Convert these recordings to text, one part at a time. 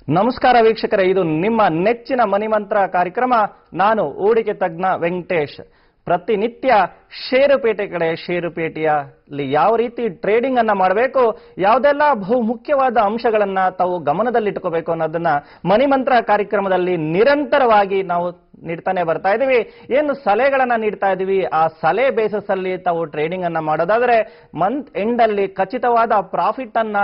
ನಮಸ್ಕಾರ ವೀಕ್ಷಕರೇ, ಇದು ನಿಮ್ಮ ನೆಚ್ಚಿನ ಮನಿಮಂತ್ರ ಕಾರ್ಯಕ್ರಮ. ನಾನು ಹೂಡಿಕೆ ತಜ್ಞ ವೆಂಕಟೇಶ್. ಪ್ರತಿನಿತ್ಯ ಷೇರುಪೇಟೆ ಕಡೆ ಷೇರುಪೇಟೆಯಲ್ಲಿ ಯಾವ ರೀತಿ ಟ್ರೇಡಿಂಗ್ ಅನ್ನ ಮಾಡಬೇಕು, ಯಾವುದೆಲ್ಲ ಬಹು ಮುಖ್ಯವಾದ ಅಂಶಗಳನ್ನ ತಾವು ಗಮನದಲ್ಲಿಟ್ಟುಕೋಬೇಕು ಅನ್ನೋದನ್ನ ಮನಿಮಂತ್ರ ಕಾರ್ಯಕ್ರಮದಲ್ಲಿ ನಿರಂತರವಾಗಿ ನಾವು ನೀಡ್ತಾನೆ ಬರ್ತಾ ಇದೀವಿ. ಏನು ಸಲಹೆಗಳನ್ನ ನೀಡ್ತಾ ಇದೀವಿ, ಆ ಸಲಹೆ ಬೇಸಿಸ್ ಅಲ್ಲಿ ತಾವು ಟ್ರೇಡಿಂಗ್ ಅನ್ನ ಮಾಡೋದಾದ್ರೆ ಮಂತ್ ಎಂಡ್ ಅಲ್ಲಿ ಖಚಿತವಾದ ಪ್ರಾಫಿಟ್ ಅನ್ನ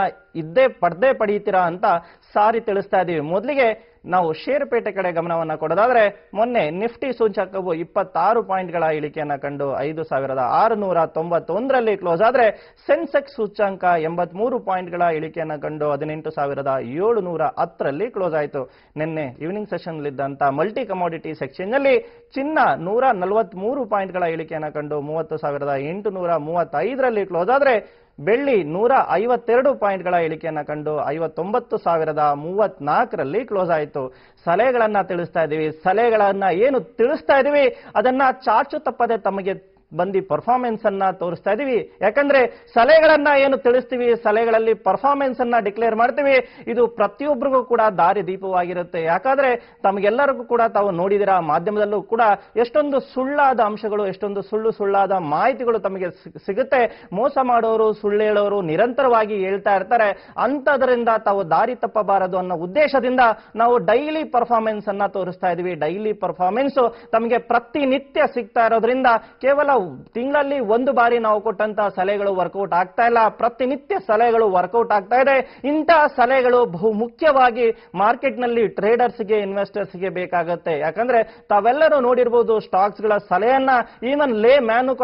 ಪಡೆದೇ ಪಡೆಯುತ್ತೀರಾ ಅಂತ ಸಾರಿ ತಿಳಿಸ್ತಾ ಇದೀವಿ. ಮೊದಲಿಗೆ ನಾವು ಷೇರುಪೇಟೆ ಕಡೆ ಗಮನವನ್ನ ಕೊಡೋದಾದ್ರೆ, ಮೊನ್ನೆ ನಿಫ್ಟಿ ಸೂಚಕವು 26 ಪಾಯಿಂಟ್ಗಳ ಇಳಿಕೆಯನ್ನ ಕಂಡು 5691ರಲ್ಲಿ ಕ್ಲೋಸ್ ಆದ್ರೆ, ಸೆನ್ಸೆಕ್ಸ್ ಸೂಚ್ಯಂಕ 83 ಪಾಯಿಂಟ್ಗಳ ಇಳಿಕೆಯನ್ನ ಕಂಡು 18710ರಲ್ಲಿ ಕ್ಲೋಸ್ ಆಯಿತು. ನಿನ್ನೆ ಈವ್ನಿಂಗ್ ಸೆಷನ್ ಇದ್ದಂತ ಮಲ್ಟಿ ಕಮಾಡಿಟಿ ಸೆಕ್ಷನ್ ನಲ್ಲಿ ಚಿನ್ನ 143 ಪಾಯಿಂಟ್ಗಳ ಇಳಿಕೆಯನ್ನ ಕಂಡು 30,835ರಲ್ಲಿ ಕ್ಲೋಸ್ ಆದ್ರೆ, ಬೆಳ್ಳಿ 152 ಪಾಯಿಂಟ್ಗಳ ಇಳಿಕೆಯನ್ನ ಕಂಡು 59,034ರಲ್ಲಿ ಕ್ಲೋಸ್ ಆಯಿತು. ಸಲಹೆಗಳನ್ನ ತಿಳಿಸ್ತಾ ಇದೀವಿ. ಸಲಹೆಗಳನ್ನ ಏನು ತಿಳಿಸ್ತಾ ಇದೀವಿ ಅದನ್ನ ಚಾಚು ತಪ್ಪದೆ ತಮಗೆ ಬಂದು ಪರ್ಫಾರ್ಮೆನ್ಸ್ ಅನ್ನ ತೋರಿಸ್ತಾ ಇದೀವಿ. ಯಾಕಂದ್ರೆ ಸಲಹೆಗಳನ್ನ ಏನು ತಿಳಿಸ್ತೀವಿ, ಸಲಹೆಗಳಲ್ಲಿ ಪರ್ಫಾರ್ಮೆನ್ಸ್ ಅನ್ನ ಡಿಕ್ಲೇರ್ ಮಾಡ್ತೀವಿ. ಇದು ಪ್ರತಿಯೊಬ್ಬರಿಗೂ ಕೂಡ ದಾರಿ ದೀಪವಾಗಿರುತ್ತೆ. ಯಾಕಂದ್ರೆ ತಮಗೆಲ್ಲರಿಗೂ ಕೂಡ ತಾವು ನೋಡಿದಿರ, ಮಾಧ್ಯಮದಲ್ಲೂ ಕೂಡ ಎಷ್ಟೊಂದು ಸುಳ್ಳಾದ ಅಂಶಗಳು, ಎಷ್ಟೊಂದು ಸುಳ್ಳಾದ ಮಾಹಿತಿಗಳು ತಮಗೆ ಸಿಗುತ್ತೆ. ಮೋಸ ಮಾಡೋರು, ಸುಳ್ಳು ಹೇಳೋರು ನಿರಂತರವಾಗಿ ಹೇಳ್ತಾ ಇರ್ತಾರೆ. ಅಂತದರಿಂದ ತಾವು ದಾರಿ ತಪ್ಪಬಾರದು ಅನ್ನೋ ಉದ್ದೇಶದಿಂದ ನಾವು ಡೈಲಿ ಪರ್ಫಾರ್ಮೆನ್ಸ್ ಅನ್ನ ತೋರಿಸ್ತಾ ಇದೀವಿ. ಡೈಲಿ ಪರ್ಫಾರ್ಮೆನ್ಸ್ ತಮಗೆ ಪ್ರತಿನಿತ್ಯ ಸಿಗ್ತಾ ಇರೋದ್ರಿಂದ ಕೇವಲ ತಿಂಗಳಲ್ಲಿ ಒಂದು ಬಾರಿ ನಾವು ಕೊಟ್ಟಂತ ಸಲಹೆಗಳು ವರ್ಕೌಟ್ ಆಗ್ತಾ ಇಲ್ಲ, ಪ್ರತಿನಿತ್ಯ ಸಲಹೆಗಳು ವರ್ಕೌಟ್ ಆಗ್ತಾ ಇದೆ. ಇಂತಹ ಸಲಹೆಗಳು ಬಹು ಮುಖ್ಯವಾಗಿ ಮಾರ್ಕೆಟ್ ನಲ್ಲಿ ಟ್ರೇಡರ್ಸ್ಗೆ, ಇನ್ವೆಸ್ಟರ್ಸ್ಗೆ ಬೇಕಾಗುತ್ತೆ. ಯಾಕಂದ್ರೆ ತಾವೆಲ್ಲರೂ ನೋಡಿರ್ಬೋದು, ಸ್ಟಾಕ್ಸ್ ಗಳ ಸಲಹೆಯನ್ನ ಈವನ್ ಲೇ ಮ್ಯಾನು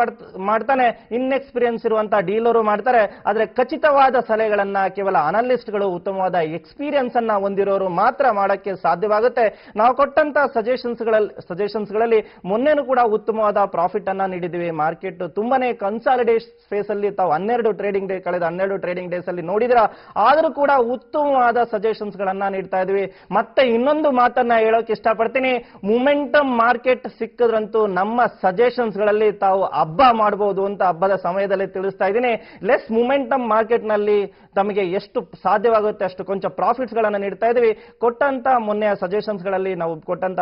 ಮಾಡ್ತಾನೆ, ಇನ್ಎಕ್ಸ್ಪೀರಿಯನ್ಸ್ ಇರುವಂತಹ ಡೀಲರು ಮಾಡ್ತಾರೆ. ಆದ್ರೆ ಖಚಿತವಾದ ಸಲಹೆಗಳನ್ನ ಕೇವಲ ಅನಲಿಸ್ಟ್ಗಳು, ಉತ್ತಮವಾದ ಎಕ್ಸ್ಪೀರಿಯನ್ಸ್ ಅನ್ನ ಹೊಂದಿರೋರು ಮಾತ್ರ ಮಾಡಕ್ಕೆ ಸಾಧ್ಯವಾಗುತ್ತೆ. ನಾವು ಕೊಟ್ಟಂತ ಸಜೆಷನ್ಸ್ಗಳಲ್ಲಿ ಮೊನ್ನೆನೂ ಕೂಡ ಉತ್ತಮವಾದ ಪ್ರಾಫಿಟ್ ಅನ್ನ ನೀಡಿದ್ವಿ. ಮಾರ್ಕೆಟ್ ತುಂಬಾನೇ ಕನ್ಸಾಲಿಡೇಷನ್ ಫೇಸ್ ಅಲ್ಲಿ ತಾವು 12 ಟ್ರೇಡಿಂಗ್ ಡೇ ಕಳೆದ 12 ಟ್ರೇಡಿಂಗ್ ಡೇಸ್ ಅಲ್ಲಿ ನೋಡಿದ್ರ, ಆದ್ರೂ ಕೂಡ ಉತ್ತಮವಾದ ಸಜೆಷನ್ಸ್ ಗಳನ್ನ ನೀಡ್ತಾ ಇದ್ವಿ. ಮತ್ತೆ ಇನ್ನೊಂದು ಮಾತನ್ನ ಹೇಳೋಕೆ ಇಷ್ಟಪಡ್ತೀನಿ, ಮೊಮೆಂಟಮ್ ಮಾರ್ಕೆಟ್ ಸಿಕ್ಕದ್ರಂತೂ ನಮ್ಮ ಸಜೆಷನ್ಸ್ ಗಳಲ್ಲಿ ತಾವು ಹಬ್ಬ ಮಾಡಬಹುದು ಅಂತ ಹಬ್ಬದ ಸಮಯದಲ್ಲಿ ತಿಳಿಸ್ತಾ ಇದ್ದೀನಿ. ಲೆಸ್ ಮೊಮೆಂಟಮ್ ಮಾರ್ಕೆಟ್ ನಲ್ಲಿ ತಮಗೆ ಎಷ್ಟು ಸಾಧ್ಯವಾಗುತ್ತೆ ಅಷ್ಟು ಕೊಂಚ ಪ್ರಾಫಿಟ್ಸ್ ಗಳನ್ನ ನೀಡ್ತಾ ಇದೀವಿ. ಕೊಟ್ಟಂತ ಮೊನ್ನೆಯ ಸಜೆಷನ್ಸ್ ಗಳಲ್ಲಿ ನಾವು ಕೊಟ್ಟಂತ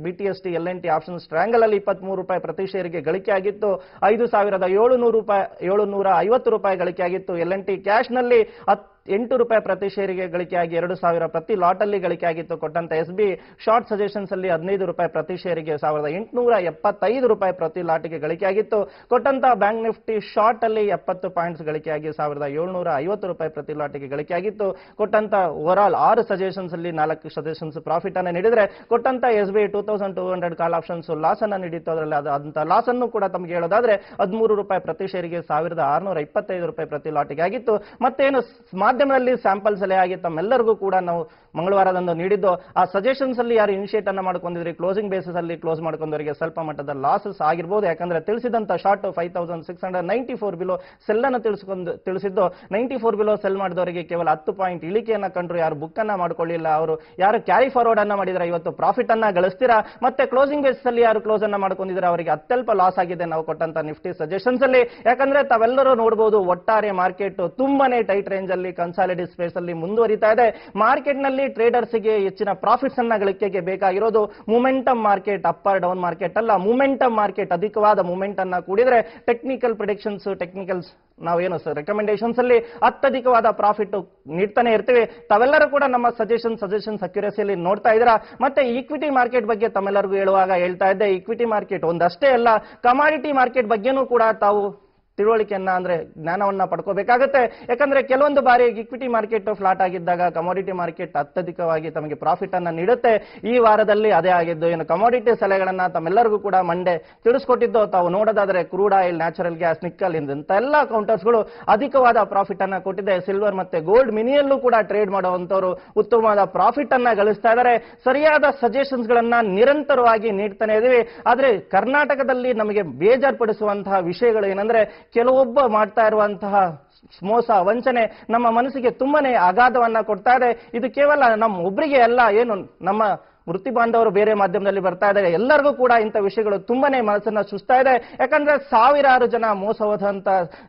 BTST LNT ಆಪ್ಷನ್ಸ್ ಟ್ರಯಾಂಗಲ್ ಅಲ್ಲಿ 23 ರೂಪಾಯಿ ಪ್ರತಿ ಷೇರಿಗೆ ಗಳಿಕೆ ಆಗಿತ್ತು. 5,750 ರೂಪಾಯಿ ಗಳಿಕೆ ಆಗಿತ್ತು. LNT ಕ್ಯಾಶ್ ನಲ್ಲಿ 8 ರೂಪಾಯಿ ಪ್ರತಿ ಷೇರಿಗೆ ಗಳಿಕೆಯಾಗಿ 2,000 ಪ್ರತಿ ಲಾಟ್ ಅಲ್ಲಿ ಗಳಿಕೆ ಆಗಿತ್ತು. ಕೊಟ್ಟಂತ SB ಶಾರ್ಟ್ ಸಜೆಷನ್ಸ್ ಅಲ್ಲಿ 15 ರೂಪಾಯಿ ಪ್ರತಿ ಷೇರಿಗೆ 1,875 ರೂಪಾಯಿ ಪ್ರತಿ ಲಾಟ್ಗೆ ಗಳಿಕೆ ಆಗಿತ್ತು. ಕೊಟ್ಟಂತ ಬ್ಯಾಂಕ್ ನಿಫ್ಟಿ ಶಾರ್ಟ್ ಅಲ್ಲಿ 70 ಪಾಯಿಂಟ್ಸ್ ಗಳಿಕೆಯಾಗಿ 1,750 ರೂಪಾಯಿ ಪ್ರತಿ ಲಾಟ್ಗೆ ಗಳಿಕೆ ಆಗಿತ್ತು. ಕೊಟ್ಟಂತ ಓವರ್ ಆಲ್ 6 ಸಜೆಷನ್ಸ್ ಅಲ್ಲಿ 4 ಸಜೆಷನ್ಸ್ ಪ್ರಾಫಿಟ್ ಅನ್ನ ನೀಡಿದ್ರೆ, ಕೊಟ್ಟಂತ SB 2,200 ಕಾಲ್ ಆಪ್ಷನ್ಸ್ ಲಾಸ್ ಅನ್ನ ನೀಡಿತ್ತು. ಅದರಲ್ಲಿ ಅದಂತ ಲಾಸ್ ಅನ್ನು ಕೂಡ ತಮಗೆ ಹೇಳೋದಾದ್ರೆ 13 ರೂಪಾಯಿ ಪ್ರತಿ ಷೇರಿಗೆ 1,625 ರೂಪಾಯಿ ಪ್ರತಿ ಲಾಟ್ಗೆ ಆಗಿತ್ತು. ಮತ್ತೇನು ಮಾಧ್ಯಮದಲ್ಲಿ ಸ್ಯಾಂಪಲ್ ಸಲಹೆ ಆಗಿ ತಮ್ಮೆಲ್ಲರಿಗೂ ಕೂಡ ನಾವು ಮಂಗಳವಾರದಂದು ನೀಡಿದ್ದು. ಆ ಸಜೆಷನ್ಸ್ ಅಲ್ಲಿ ಯಾರು ಇನಿಷಿಯೇಟ್ ಅನ್ನ ಮಾಡ್ಕೊಂಡಿದ್ರಿ, ಕ್ಲೋಸಿಂಗ್ ಬೇಸಿಸ್ ಅಲ್ಲಿ ಕ್ಲೋಸ್ ಮಾಡ್ಕೊಂಡವರಿಗೆ ಸ್ವಲ್ಪ ಮಟ್ಟದ ಲಾಸಸ್ ಆಗಿರ್ಬೋದು. ಯಾಕಂದ್ರೆ ತಿಳಿಸಿದಂತ ಶಾರ್ಟ್ 5,694 ಬಿಲೋ ಸೆಲ್ ಅನ್ನು ತಿಳಿಸಿದ್ದು, 94 ಬಿಲೋ ಸೆಲ್ ಮಾಡಿದವರಿಗೆ ಕೇವಲ 10 ಪಾಯಿಂಟ್ ಇಳಿಕೆಯನ್ನ ಕಂಡ್ರು. ಯಾರು ಬುಕ್ ಅನ್ನ ಮಾಡ್ಕೊಳ್ಳಿಲ್ಲ, ಅವರು ಯಾರು ಕ್ಯಾರಿ ಫಾರ್ವರ್ಡ್ ಅನ್ನ ಮಾಡಿದ್ರೆ ಇವತ್ತು ಪ್ರಾಫಿಟ್ ಅನ್ನ ಗಳಿಸ್ತೀರಾ. ಮತ್ತೆ ಕ್ಲೋಸಿಂಗ್ ಬೇಸಿಸ್ ಅಲ್ಲಿ ಯಾರು ಕ್ಲೋಸ್ ಅನ್ನ ಮಾಡ್ಕೊಂಡಿದ್ರೆ ಅವರಿಗೆ ಅತ್ಯಲ್ಪ ಲಾಸ್ ಆಗಿದೆ ನಾವು ಕೊಟ್ಟಂತ ನಿಫ್ಟಿ ಸಜೆಷನ್ಸ್ ಅಲ್ಲಿ. ಯಾಕಂದ್ರೆ ತಾವೆಲ್ಲರೂ ನೋಡಬಹುದು, ಒಟ್ಟಾರೆ ಮಾರ್ಕೆಟ್ ತುಂಬಾನೇ ಟೈಟ್ ರೇಂಜ್ ಅಲ್ಲಿ ಕನ್ಸಾಲಿಡೇಟ್ ಸ್ಪೇಸ್ ಅಲ್ಲಿ ಮುಂದುವರಿತಾ ಇದೆ. ಮಾರ್ಕೆಟ್ ನಲ್ಲಿ ಟ್ರೇಡರ್ಸ್ ಗೆ ಹೆಚ್ಚಿನ ಪ್ರಾಫಿಟ್ಸ್ ಅನ್ನ ಗಳಿಕೆಗೆ ಬೇಕಾಗಿರೋದು momentum market, upper down market ಅಲ್ಲ, ಮೊಮೆಂಟಮ್ ಮಾರ್ಕೆಟ್. ಅಧಿಕವಾದ ಮೊಮೆಂಟ್ ಅನ್ನ ಕೂಡಿದ್ರೆ ಟೆಕ್ನಿಕಲ್ ಪ್ರಿಡಿಕ್ಷನ್ಸ್, ಟೆಕ್ನಿಕಲ್ಸ್ ನಾವೇನು ಸಜೆಷನ್ಸ್ ಅಲ್ಲಿ ಅತ್ಯಧಿಕವಾದ ಪ್ರಾಫಿಟ್ ನೀಡ್ತಾನೆ ಇರ್ತೀವಿ. ತಾವೆಲ್ಲರೂ ಕೂಡ ನಮ್ಮ ಸಜೆಷನ್ಸ್ ಅಕ್ಯುರಸಿಯಲ್ಲಿ ನೋಡ್ತಾ ಇದ್ದೀರಾ. ಮತ್ತೆ ಈಕ್ವಿಟಿ ಮಾರ್ಕೆಟ್ ಬಗ್ಗೆ ತಮ್ಮೆಲ್ಲರಿಗೂ ಹೇಳುವಾಗ ಹೇಳ್ತಾ ಇದ್ದೆ, ಈಕ್ವಿಟಿ ಮಾರ್ಕೆಟ್ ಒಂದಷ್ಟೇ ಅಲ್ಲ, ಕಮಾಡಿಟಿ ಮಾರ್ಕೆಟ್ ಬಗ್ಗೆನೂ ಕೂಡ ತಾವು ತಿಳುವಳಿಕೆಯನ್ನ ಅಂದ್ರೆ ಜ್ಞಾನವನ್ನ ಪಡ್ಕೋಬೇಕಾಗುತ್ತೆ. ಯಾಕಂದ್ರೆ ಕೆಲವೊಂದು ಬಾರಿ ಇಕ್ವಿಟಿ ಮಾರ್ಕೆಟ್ ಫ್ಲಾಟ್ ಆಗಿದ್ದಾಗ ಕಮಾಡಿಟಿ ಮಾರ್ಕೆಟ್ ಅತ್ಯಧಿಕವಾಗಿ ತಮಗೆ ಪ್ರಾಫಿಟ್ ಅನ್ನ ನೀಡುತ್ತೆ. ಈ ವಾರದಲ್ಲಿ ಅದೇ ಆಗಿದ್ದು. ಏನು ಕಮಾಡಿಟಿ ಸಲಹೆಗಳನ್ನ ತಮ್ಮೆಲ್ಲರಿಗೂ ಕೂಡ ಮಂಡೆ ತಿಳಿಸ್ಕೊಟ್ಟಿದ್ದು ತಾವು ನೋಡೋದಾದ್ರೆ, crude oil, natural gas, nickel ಇಂತ ಎಲ್ಲ ಕೌಂಟರ್ಸ್ಗಳು ಅಧಿಕವಾದ ಪ್ರಾಫಿಟ್ ಅನ್ನ ಕೊಟ್ಟಿದೆ. ಸಿಲ್ವರ್ ಮತ್ತೆ ಗೋಲ್ಡ್ ಮಿನಿಯಲ್ಲೂ ಕೂಡ ಟ್ರೇಡ್ ಮಾಡುವಂತವರು ಉತ್ತಮವಾದ ಪ್ರಾಫಿಟ್ ಅನ್ನ ಗಳಿಸ್ತಾ ಇದ್ದಾರೆ. ಸರಿಯಾದ ಸಜೆಷನ್ಸ್ ಗಳನ್ನ ನಿರಂತರವಾಗಿ ನೀಡ್ತಾನೆ ಇದೀವಿ. ಆದ್ರೆ ಕರ್ನಾಟಕದಲ್ಲಿ ನಮಗೆ ಬೇಜಾರ್ಪಡಿಸುವಂತಹ ವಿಷಯಗಳು ಏನಂದ್ರೆ, ಕೆಲವೊಬ್ಬ ಮಾಡ್ತಾ ಇರುವಂತಹ ಮೋಸ, ವಂಚನೆ ನಮ್ಮ ಮನಸ್ಸಿಗೆ ತುಂಬಾನೇ ಆಘಾತವನ್ನ ಕೊಡ್ತಾ ಇದೆ. ಇದು ಕೇವಲ ನಮ್ಮ ಒಬ್ಬರಿಗೆ ಅಲ್ಲ, ಏನು ನಮ್ಮ ವೃತ್ತಿ ಬಾಂಧವರು ಬೇರೆ ಮಾಧ್ಯಮದಲ್ಲಿ ಬರ್ತಾ ಇದ್ದಾರೆ, ಎಲ್ಲರಿಗೂ ಕೂಡ ಇಂಥ ವಿಷಯಗಳು ತುಂಬಾನೇ ಮನಸ್ಸನ್ನ ಸುಸ್ತಾ ಇದೆ. ಯಾಕಂದ್ರೆ ಸಾವಿರಾರು ಜನ ಮೋಸ ಹೋದಂತ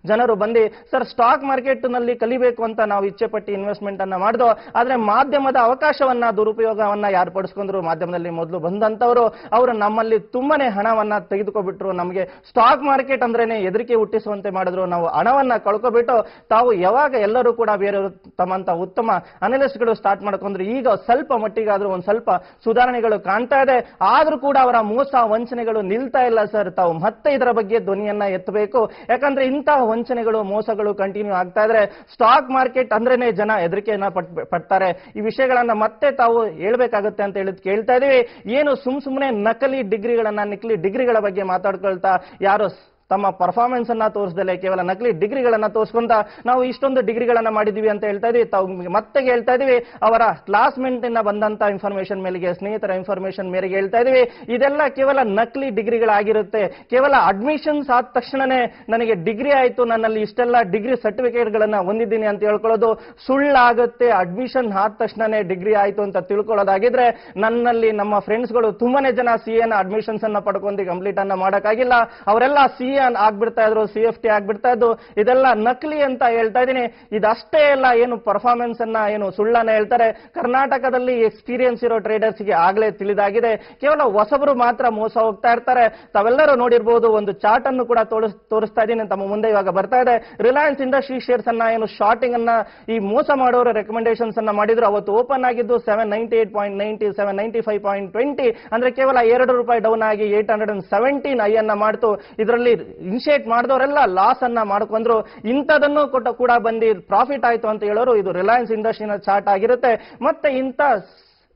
ಜನರು ಬಂದು ಸರ್ ಸ್ಟಾಕ್ ಮಾರ್ಕೆಟ್ ನಲ್ಲಿ ಕಲಿಬೇಕು ಅಂತ ನಾವು ಇಚ್ಛೆ ಪಟ್ಟು ಇನ್ವೆಸ್ಟ್ಮೆಂಟ್ ಅನ್ನ ಮಾಡಿದೋ, ಆದ್ರೆ ಮಾಧ್ಯಮದ ಅವಕಾಶವನ್ನ ದುರುಪಯೋಗವನ್ನ ಯಾರು ಪಡಿಸ್ಕೊಂಡ್ರು, ಮಾಧ್ಯಮದಲ್ಲಿ ಮೊದಲು ಬಂದಂತವರು ಅವರು ನಮ್ಮಲ್ಲಿ ತುಂಬಾನೇ ಹಣವನ್ನ ತೆಗೆದುಕೊಬಿಟ್ರು. ನಮಗೆ ಸ್ಟಾಕ್ ಮಾರ್ಕೆಟ್ ಅಂದ್ರೇನೆ ಹೆದರಿಕೆ ಹುಟ್ಟಿಸುವಂತೆ ಮಾಡಿದ್ರು. ನಾವು ಹಣವನ್ನ ಕಳ್ಕೊಬಿಟ್ಟು ತಾವು ಯಾವಾಗ ಎಲ್ಲರೂ ಕೂಡ ಬೇರೆಯವರು ತಮ್ಮಂತ ಉತ್ತಮ ಅನಲಿಸ್ಟ್ಗಳು ಸ್ಟಾರ್ಟ್ ಮಾಡ್ಕೊಂಡ್ರು. ಈಗ ಸ್ವಲ್ಪ ಮಟ್ಟಿಗಾದ್ರೂ ಒಂದ್ ಸ್ವಲ್ಪ ಸುಧಾರಣೆಗಳು ಕಾಣ್ತಾ ಇದೆ, ಆದ್ರೂ ಕೂಡ ಅವರ ಮೋಸ ವಂಚನೆಗಳು ನಿಲ್ತಾ ಇಲ್ಲ ಸರ್. ತಾವು ಮತ್ತೆ ಇದರ ಬಗ್ಗೆ ಧ್ವನಿಯನ್ನ ಎತ್ತಬೇಕು. ಯಾಕಂದ್ರೆ ಇಂತಹ ವಂಚನೆಗಳು ಮೋಸಗಳು ಕಂಟಿನ್ಯೂ ಆಗ್ತಾ ಇದ್ರೆ ಸ್ಟಾಕ್ ಮಾರ್ಕೆಟ್ ಅಂದ್ರೇನೆ ಜನ ಹೆದರಿಕೆಯನ್ನ ಪಡ್ತಾರೆ. ಈ ವಿಷಯಗಳನ್ನ ಮತ್ತೆ ತಾವು ಹೇಳ್ಬೇಕಾಗುತ್ತೆ ಅಂತ ಹೇಳಿ ಕೇಳ್ತಾ ಇದೀವಿ. ಏನು ಸುಮ್ಮನೆ ನಕಲಿ ಡಿಗ್ರಿಗಳ ಬಗ್ಗೆ ಮಾತಾಡ್ಕೊಳ್ತಾ ಯಾರು ತಮ್ಮ ಪರ್ಫಾರ್ಮೆನ್ಸ್ ಅನ್ನ ತೋರಿಸದಲ್ಲೇ ಕೇವಲ ನಕಲಿ ಡಿಗ್ರಿಗಳನ್ನ ತೋರಿಸ್ಕೊಂತ ನಾವು ಇಷ್ಟೊಂದು ಡಿಗ್ರಿಗಳನ್ನ ಮಾಡಿದೀವಿ ಅಂತ ಹೇಳ್ತಾ ಇದೀವಿ. ತಾವು ಮತ್ತೆ ಹೇಳ್ತಾ ಇದೀವಿ ಅವರ ಕ್ಲಾಸ್ಮೇಟ್ ಇಂದ ಬಂದಂತ ಇನ್ಫಾರ್ಮೇಶನ್ ಮೇಲೆಗೆ, ಸ್ನೇಹಿತರ ಇನ್ಫಾರ್ಮೇಶನ್ ಮೇರೆಗೆ ಹೇಳ್ತಾ ಇದೀವಿ. ಇದೆಲ್ಲ ಕೇವಲ ನಕಲಿ ಡಿಗ್ರಿಗಳಾಗಿರುತ್ತೆ. ಕೇವಲ ಅಡ್ಮಿಷನ್ಸ್ ಆದ ತಕ್ಷಣನೇ ನನಗೆ ಡಿಗ್ರಿ ಆಯ್ತು, ನನ್ನಲ್ಲಿ ಇಷ್ಟೆಲ್ಲ ಡಿಗ್ರಿ ಸರ್ಟಿಫಿಕೇಟ್ ಗಳನ್ನ ಹೊಂದಿದ್ದೀನಿ ಅಂತ ಹೇಳ್ಕೊಳ್ಳೋದು ಸುಳ್ಳಾಗುತ್ತೆ. ಅಡ್ಮಿಷನ್ ಆದ ತಕ್ಷಣನೇ ಡಿಗ್ರಿ ಆಯ್ತು ಅಂತ ತಿಳ್ಕೊಳ್ಳೋದಾಗಿದ್ರೆ ನನ್ನಲ್ಲಿ ನಮ್ಮ ಫ್ರೆಂಡ್ಸ್ಗಳು ತುಂಬಾನೇ ಜನ CA ಅಡ್ಮಿಷನ್ಸ್ ಅನ್ನ ಪಡ್ಕೊಂಡು ಕಂಪ್ಲೀಟ್ ಅನ್ನ ಮಾಡಕ್ಕಾಗಿಲ್ಲ. ಅವರೆಲ್ಲ CA ಆಗ್ಬಿಡ್ತಾ ಇದ್ರು, CFT ಆಗ್ಬಿಡ್ತಾ ಇದ್ದು. ಇದೆಲ್ಲ ನಕಲಿ ಅಂತ ಹೇಳ್ತಾ ಇದ್ದೀನಿ. ಇದಷ್ಟೇ ಎಲ್ಲ ಏನು ಪರ್ಫಾರ್ಮೆನ್ಸ್ ಅನ್ನ ಏನು ಸುಳ್ಳನ್ನ ಹೇಳ್ತಾರೆ. ಕರ್ನಾಟಕದಲ್ಲಿ ಎಕ್ಸ್ಪೀರಿಯನ್ಸ್ ಇರೋ ಟ್ರೇಡರ್ಸ್ಗೆ ಆಗ್ಲೇ ತಿಳಿದಾಗಿದೆ. ಕೇವಲ ಹೊಸಬರು ಮಾತ್ರ ಮೋಸ ಹೋಗ್ತಾ ಇರ್ತಾರೆ. ತಾವೆಲ್ಲರೂ ನೋಡಿರ್ಬೋದು, ಒಂದು ಚಾರ್ಟ್ ಅನ್ನು ಕೂಡ ತೋರಿಸ್ತಾ ಇದ್ದೀನಿ ತಮ್ಮ ಮುಂದೆ ಇವಾಗ ಬರ್ತಾ ಇದೆ. ರಿಲಯನ್ಸ್ ಇಂಡಸ್ಟ್ರಿ ಶೇರ್ಸ್ ಅನ್ನ ಏನು ಶಾರ್ಟಿಂಗ್ ಅನ್ನ ಈ ಮೋಸ ಮಾಡೋರು ರೆಕಮೆಂಡೇಶನ್ಸ್ ಅನ್ನ ಮಾಡಿದ್ರು. ಅವತ್ತು ಓಪನ್ ಆಗಿದ್ದು 798.90, 795.20 ಅಂದ್ರೆ ಕೇವಲ ₹2 ಡೌನ್ ಆಗಿ 817 ಹೈ ಅನ್ನ ಮಾಡ್ತು. ಇದರಲ್ಲಿ ಇನಿಷಿಯೇಟ್ ಮಾಡಿದವರೆಲ್ಲ ಲಾಸ್ ಅನ್ನ ಮಾಡ್ಕೊಂಡ್ರು. ಇಂಥದನ್ನು ಕೂಡ ಬಂದು ಪ್ರಾಫಿಟ್ ಆಯ್ತು ಅಂತ ಹೇಳೋರು ಇದು ರಿಲಯನ್ಸ್ ಇಂಡಸ್ಟ್ರಿನ ಚಾರ್ಟ್ ಆಗಿರುತ್ತೆ. ಮತ್ತೆ ಇಂಥ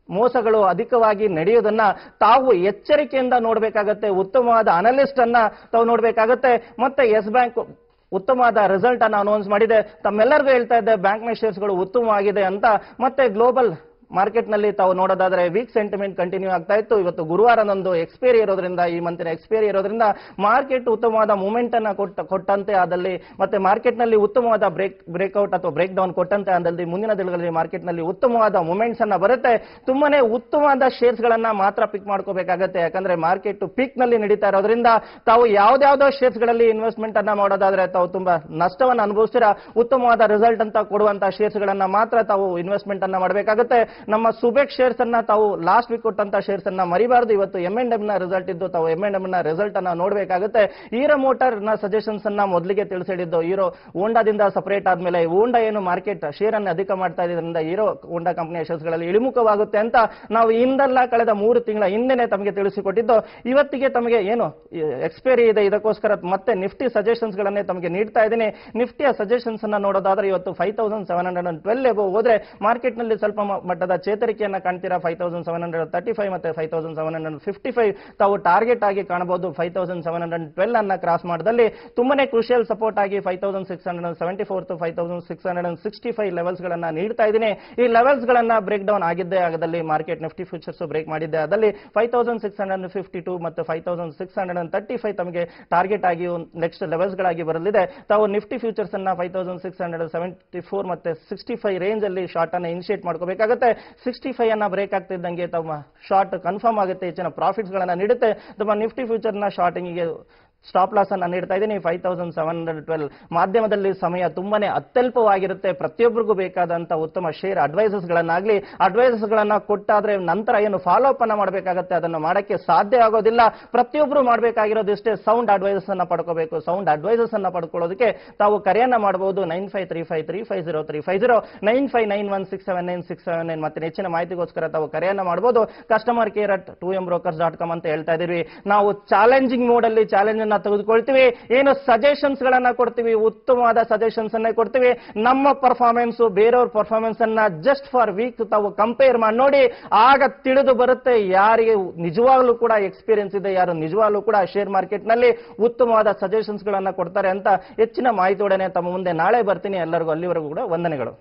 ಮೋಸಗಳು ಅಧಿಕವಾಗಿ ನಡೆಯೋದನ್ನ ತಾವು ಎಚ್ಚರಿಕೆಯಿಂದ ನೋಡಬೇಕಾಗತ್ತೆ. ಉತ್ತಮವಾದ ಅನಲಿಸ್ಟ್ ಅನ್ನ ತಾವು ನೋಡಬೇಕಾಗತ್ತೆ. ಮತ್ತೆ ಯೆಸ್ ಬ್ಯಾಂಕ್ ಉತ್ತಮವಾದ ರಿಸಲ್ಟ್ ಅನ್ನು ಅನೌನ್ಸ್ ಮಾಡಿದೆ. ತಮ್ಮೆಲ್ಲರಿಗೂ ಹೇಳ್ತಾ ಇದ್ದೆ ಬ್ಯಾಂಕ್ನ ಶೇರ್ಸ್ಗಳು ಉತ್ತಮವಾಗಿದೆ ಅಂತ. ಮತ್ತೆ ಗ್ಲೋಬಲ್ ಮಾರ್ಕೆಟ್ ನಲ್ಲಿ ತಾವು ನೋಡೋದಾದ್ರೆ ವೀಕ್ ಸೆಂಟಿಮೆಂಟ್ ಕಂಟಿನ್ಯೂ ಆಗ್ತಾ ಇತ್ತು. ಇವತ್ತು ಗುರುವಾರದಂದು ಎಕ್ಸ್ಪೈರಿ ಇರೋದ್ರಿಂದ, ಈ ಮಂತಿನ ಎಕ್ಸ್ಪೈರಿ ಇರೋದ್ರಿಂದ ಮಾರ್ಕೆಟ್ ಉತ್ತಮವಾದ ಮೂವ್ಮೆಂಟ್ ಅನ್ನ ಕೊಟ್ಟಂತೆ ಆದಲ್ಲಿ, ಮತ್ತೆ ಮಾರ್ಕೆಟ್ ನಲ್ಲಿ ಉತ್ತಮವಾದ ಬ್ರೇಕ್ಔಟ್ ಅಥವಾ ಬ್ರೇಕ್ ಡೌನ್ ಕೊಟ್ಟಂತೆ ಆದಲ್ಲಿ ಮುಂದಿನ ದಿನಗಳಲ್ಲಿ ಮಾರ್ಕೆಟ್ ನಲ್ಲಿ ಉತ್ತಮವಾದ ಮೂವ್ಮೆಂಟ್ಸ್ ಅನ್ನ ಬರುತ್ತೆ. ತುಂಬಾನೇ ಉತ್ತಮವಾದ ಶೇರ್ಸ್ ಗಳನ್ನ ಮಾತ್ರ ಪಿಕ್ ಮಾಡ್ಕೋಬೇಕಾಗತ್ತೆ. ಯಾಕಂದ್ರೆ ಮಾರ್ಕೆಟ್ ಪೀಕ್ ನಲ್ಲಿ ನಡೀತಾ ಇರೋದ್ರಿಂದ ತಾವು ಯಾವ್ದಾವ್ದೋ ಶೇರ್ಸ್ ಗಳಲ್ಲಿ ಇನ್ವೆಸ್ಟ್ಮೆಂಟ್ ಅನ್ನ ಮಾಡೋದಾದ್ರೆ ತಾವು ತುಂಬಾ ನಷ್ಟವನ್ನು ಅನುಭವಿಸ್ತೀರಾ. ಉತ್ತಮವಾದ ರಿಸಲ್ಟ್ ಅಂತ ಕೊಡುವಂತಹ ಶೇರ್ಸ್ ಗಳನ್ನ ಮಾತ್ರ ತಾವು ಇನ್ವೆಸ್ಟ್ಮೆಂಟ್ ಅನ್ನ ಮಾಡಬೇಕಾಗುತ್ತೆ. ನಮ್ಮ ಸುಬೇಕ್ ಶೇರ್ಸ್ ಅನ್ನ ತಾವು ಲಾಸ್ಟ್ ವೀಕ್ ಕೊಟ್ಟಂತ ಶೇರ್ಸ್ ಅನ್ನ ಮರಿಬಾರದು. ಇವತ್ತು M&M ನ ರಿಸಲ್ಟ್ ಇದ್ದು ತಾವು M&M ನ ರಿಸಲ್ಟ್ ಅನ್ನ ನೋಡಬೇಕಾಗುತ್ತೆ. ಹೀರೋ ಮೋಟಾರ್ ನ ಸಜೆಷನ್ಸ್ ಅನ್ನ ಮೊದಲಿಗೆ ತಿಳಿಸಿಡಿದ್ದು. ಹೀರೋ ಹೋಂಡಾದಿಂದ ಸಪರೇಟ್ ಆದ್ಮೇಲೆ ಹೋಂಡಾ ಏನು ಮಾರ್ಕೆಟ್ ಶೇರ್ ಅನ್ನು ಅಧಿಕ ಮಾಡ್ತಾ ಇದ್ರಿಂದ ಹೀರೋ ಹೋಂಡಾ ಕಂಪನಿಯ ಶೇರ್ಸ್ ಗಳಲ್ಲಿ ಇಳಿಮುಖವಾಗುತ್ತೆ ಅಂತ ನಾವು ಹಿಂದೆಲ್ಲ ಕಳೆದ 3 ತಿಂಗಳ ಹಿಂದೆನೆ ತಮಗೆ ತಿಳಿಸಿಕೊಟ್ಟಿದ್ದು. ಇವತ್ತಿಗೆ ತಮಗೆ ಏನು ಎಕ್ಸ್ಪೈರಿ ಇದೆ, ಇದಕ್ಕೋಸ್ಕರ ಮತ್ತೆ ನಿಫ್ಟಿ ಸಜೆಷನ್ಸ್ ಗಳನ್ನೇ ತಮಗೆ ನೀಡ್ತಾ ಇದ್ದೀನಿ. ನಿಫ್ಟಿಯ ಸಜೆಷನ್ಸ್ ಅನ್ನ ನೋಡೋದಾದ್ರೆ ಇವತ್ತು 5712 ಹೋದ್ರೆ ಮಾರ್ಕೆಟ್ ನಲ್ಲಿ ಸ್ವಲ್ಪ ಮಟ್ಟದ ಚೇತರಿಕೆಯನ್ನ ಕಾಣ್ತೀರಾ. 5735 ಮತ್ತೆ 5755 ತಾವು ಟಾರ್ಗೆಟ್ ಆಗಿ ಕಾಣಬಹುದು. 5712 ಅನ್ನ ಕ್ರಾಸ್ ಮಾಡಿದಲ್ಲಿ ತುಂಬಾನೇ ಕ್ರೂಷಿಯಲ್ ಸಪೋರ್ಟ್ ಆಗಿ 5674 to 5665 ಲೆವೆಲ್ಸ್ ಗಳನ್ನ ನೀಡ್ತಾ ಇದ್ದೀನಿ. ಈ ಲೆವೆಲ್ಸ್ ಗಳನ್ನ ಬ್ರೇಕ್ ಡೌನ್ ಆಗಿದ್ದೇ ಆಗದಲ್ಲಿ ಮಾರ್ಕೆಟ್ ನಿಫ್ಟಿ ಫ್ಯೂಚರ್ಸ್ ಬ್ರೇಕ್ ಮಾಡಿದ್ದೆ ಆದಲ್ಲಿ 5652 ಮತ್ತು 5635 ತಮಗೆ ಟಾರ್ಗೆಟ್ ಆಗಿ ನೆಕ್ಸ್ಟ್ ಲೆವೆಲ್ಸ್ ಗಳಾಗಿ ಬರಲಿದೆ. ತಾವು ನಿಫ್ಟಿ ಫ್ಯೂಚರ್ಸ್ ಅನ್ನ 5674 ಮತ್ತೆ 65 ರೇಂಜ್ ಅಲ್ಲಿ ಶಾರ್ಟ್ ಅನ್ನ ಇನಿಷಿಯೇಟ್ ಮಾಡ್ಕೋಬೇಕಾಗುತ್ತೆ. 65 ಅನ್ನ ಬ್ರೇಕ್ ಆಗ್ತಿದ್ದಂಗೆ ತಮ್ಮ ಶಾರ್ಟ್ ಕನ್ಫರ್ಮ್ ಆಗುತ್ತೆ, ಹೆಚ್ಚಿನ ಪ್ರಾಫಿಟ್ಸ್ ಗಳನ್ನ ನೀಡುತ್ತೆ. ತಮ್ಮ ನಿಫ್ಟಿ ಫ್ಯೂಚರ್ ನ ಶಾರ್ಟಿಂಗ್ ಸ್ಟಾಪ್ ಲಾಸ್ ಅನ್ನ ನೀಡ್ತಾ ಇದ್ದೀನಿ 5712. ಮಾಧ್ಯಮದಲ್ಲಿ ಸಮಯ ತುಂಬಾನೇ ಅತ್ಯಲ್ಪವಾಗಿರುತ್ತೆ. ಪ್ರತಿಯೊಬ್ಬರಿಗೂ ಬೇಕಾದಂತ ಉತ್ತಮ ಶೇರ್ ಅಡ್ವೈಸಸ್ ಗಳನ್ನ ಕೊಟ್ಟಾದ್ರೆ ನಂತರ ಏನು ಫಾಲೋ ಅಪ್ ಅನ್ನ ಮಾಡಬೇಕಾಗುತ್ತೆ ಅದನ್ನು ಮಾಡಕ್ಕೆ ಸಾಧ್ಯ ಆಗೋದಿಲ್ಲ. ಪ್ರತಿಯೊಬ್ಬರು ಮಾಡಬೇಕಾಗಿರೋದಿಷ್ಟೇ ಸೌಂಡ್ ಅಡ್ವೈಸಸ್ ಅನ್ನ ಪಡ್ಕೋಬೇಕು. ಸೌಂಡ್ ಅಡ್ವೈಸಸ್ ಅನ್ನ ಪಡ್ಕೊಳ್ಳೋದಕ್ಕೆ ತಾವು ಕರೆಯನ್ನ ಮಾಡಬಹುದು 9535350350 9591679679 ಮತ್ತೆ ಹೆಚ್ಚಿನ ಮಾಹಿತಿಗೋಸ್ಕರ ತಾವು ಕರೆಯನ್ನ ಮಾಡಬಹುದು. ಕಸ್ಟಮರ್ ಕೇರ್ @2mbrokers.com ಅಂತ ಹೇಳ್ತಾ ಇದೀವಿ. ನಾವು ಚಾಲೆಂಜಿಂಗ್ ಮೋಡ್ ಅಲ್ಲಿ ಚಾಲೆಂಜ್ ತೆಗೆದುಕೊಳ್ತೀವಿ. ಏನು ಸಜೆಷನ್ಸ್ ಗಳನ್ನ ಕೊಡ್ತೀವಿ, ಉತ್ತಮವಾದ ಸಜೆಷನ್ಸ್ ಅನ್ನ ಕೊಡ್ತೀವಿ. ನಮ್ಮ ಪರ್ಫಾರ್ಮೆನ್ಸ್ ಬೇರೆಯವ್ರ ಪರ್ಫಾರ್ಮೆನ್ಸ್ ಅನ್ನ ಜಸ್ಟ್ ಫಾರ್ ವೀಕ್ ತಾವು ಕಂಪೇರ್ ಮಾಡಿ ನೋಡಿ, ಆಗ ತಿಳಿದು ಬರುತ್ತೆ ಯಾರಿಗೆ ನಿಜವಾಗ್ಲೂ ಕೂಡ ಎಕ್ಸ್ಪೀರಿಯನ್ಸ್ ಇದೆ, ಯಾರು ನಿಜವಾಗ್ಲೂ ಕೂಡ ಶೇರ್ ಮಾರ್ಕೆಟ್ ನಲ್ಲಿ ಉತ್ತಮವಾದ ಸಜೆಷನ್ಸ್ ಗಳನ್ನ ಕೊಡ್ತಾರೆ ಅಂತ. ಹೆಚ್ಚಿನ ಮಾಹಿತಿಯೊಡನೆ ತಮ್ಮ ಮುಂದೆ ನಾಳೆ ಬರ್ತೀನಿ. ಎಲ್ಲರಿಗೂ ಅಲ್ಲಿವರೆಗೂ ಕೂಡ ವಂದನೆಗಳು.